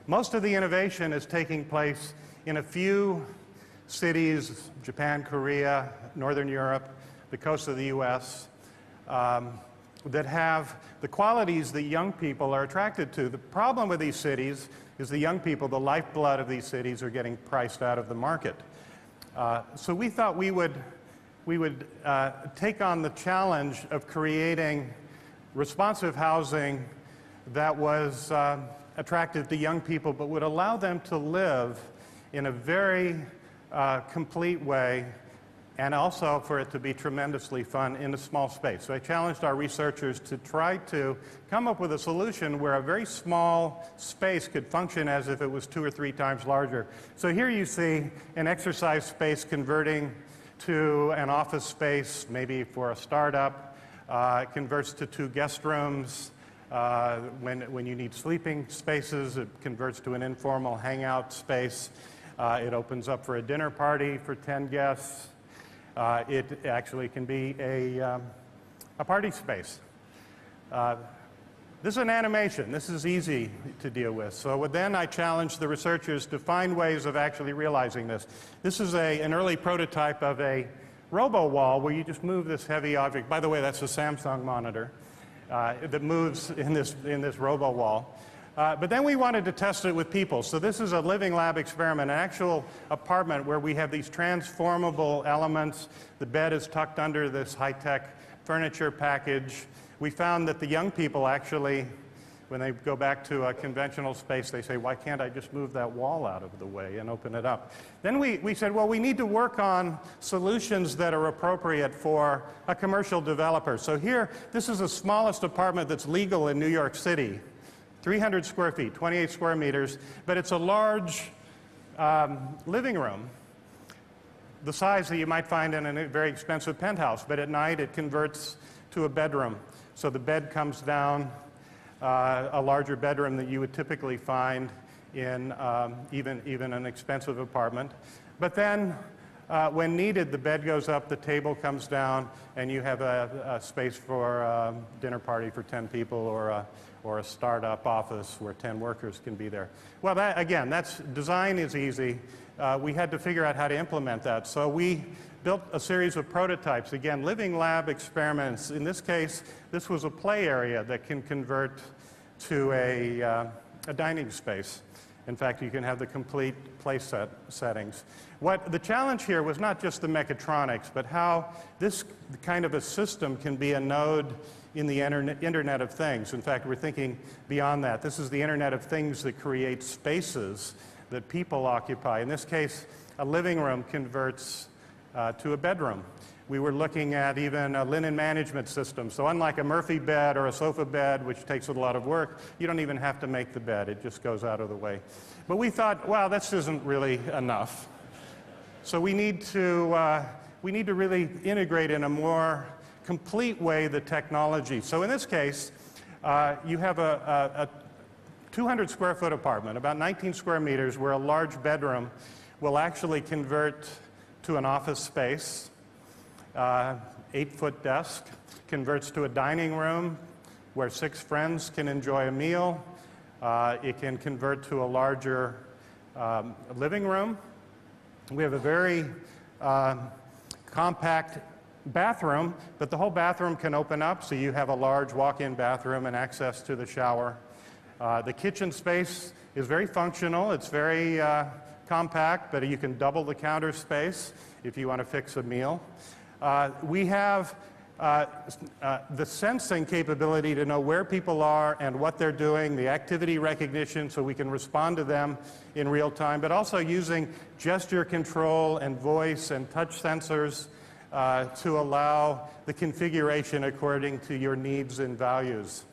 Most of the innovation is taking place in a few cities, Japan, Korea, Northern Europe, the coast of the US, that have the qualities that young people are attracted to. The problem with these cities is the young people, the lifeblood of these cities, are getting priced out of the market. So we thought we would take on the challenge of creating responsive housing that was attractive to young people, but would allow them to live in a very complete way, and also for it to be tremendously fun in a small space. So I challenged our researchers to try to come up with a solution where a very small space could function as if it was 2 or 3 times larger. So here you see an exercise space converting to an office space, maybe for a startup. It converts to 2 guest rooms. When you need sleeping spaces, it converts to an informal hangout space. It opens up for a dinner party for 10 guests. It actually can be a party space. This is an animation. This is easy to deal with. So then I challenged the researchers to find ways of actually realizing this. This is an early prototype of a robo-wall where you just move this heavy object. By the way, that's a Samsung monitor that moves in this robo-wall. But then we wanted to test it with people. So this is a living lab experiment, an actual apartment where we have these transformable elements. The bed is tucked under this high-tech furniture package. We found that the young people actually, when they go back to a conventional space, they say, why can't I just move that wall out of the way and open it up? Then we said, well, we need to work on solutions that are appropriate for a commercial developer. So here, this is the smallest apartment that's legal in New York City. 300 square feet, 28 square meters, but it's a large living room, the size that you might find in a very expensive penthouse, but at night it converts to a bedroom. So the bed comes down, a larger bedroom that you would typically find in even an expensive apartment. But then when needed, the bed goes up, the table comes down, and you have a space for a dinner party for 10 people or a startup office where 10 workers can be there. Well, design is easy. We had to figure out how to implement that. So we built a series of prototypes. Again, living lab experiments. In this case, this was a play area that can convert to a dining space. In fact, you can have the complete play settings. The challenge here was not just the mechatronics, but how this kind of a system can be a node in the Internet of Things. In fact, we're thinking beyond that. This is the Internet of Things that creates spaces that people occupy. In this case, a living room converts to a bedroom. We were looking at even a linen management system. So unlike a Murphy bed or a sofa bed, which takes a lot of work, you don't even have to make the bed. It just goes out of the way. But we thought, well, this isn't really enough. So we need to really integrate in a more complete way the technology. So in this case, you have a 200 square foot apartment, about 19 square meters, where a large bedroom will actually convert to an office space. 8-foot desk converts to a dining room where 6 friends can enjoy a meal. It can convert to a larger living room. We have a very compact bathroom, but the whole bathroom can open up, so you have a large walk-in bathroom and access to the shower. The kitchen space is very functional. It's very compact, but you can double the counter space if you want to fix a meal. We have the sensing capability to know where people are and what they're doing, the activity recognition, so we can respond to them in real time, but also using gesture control and voice and touch sensors to allow the configuration according to your needs and values.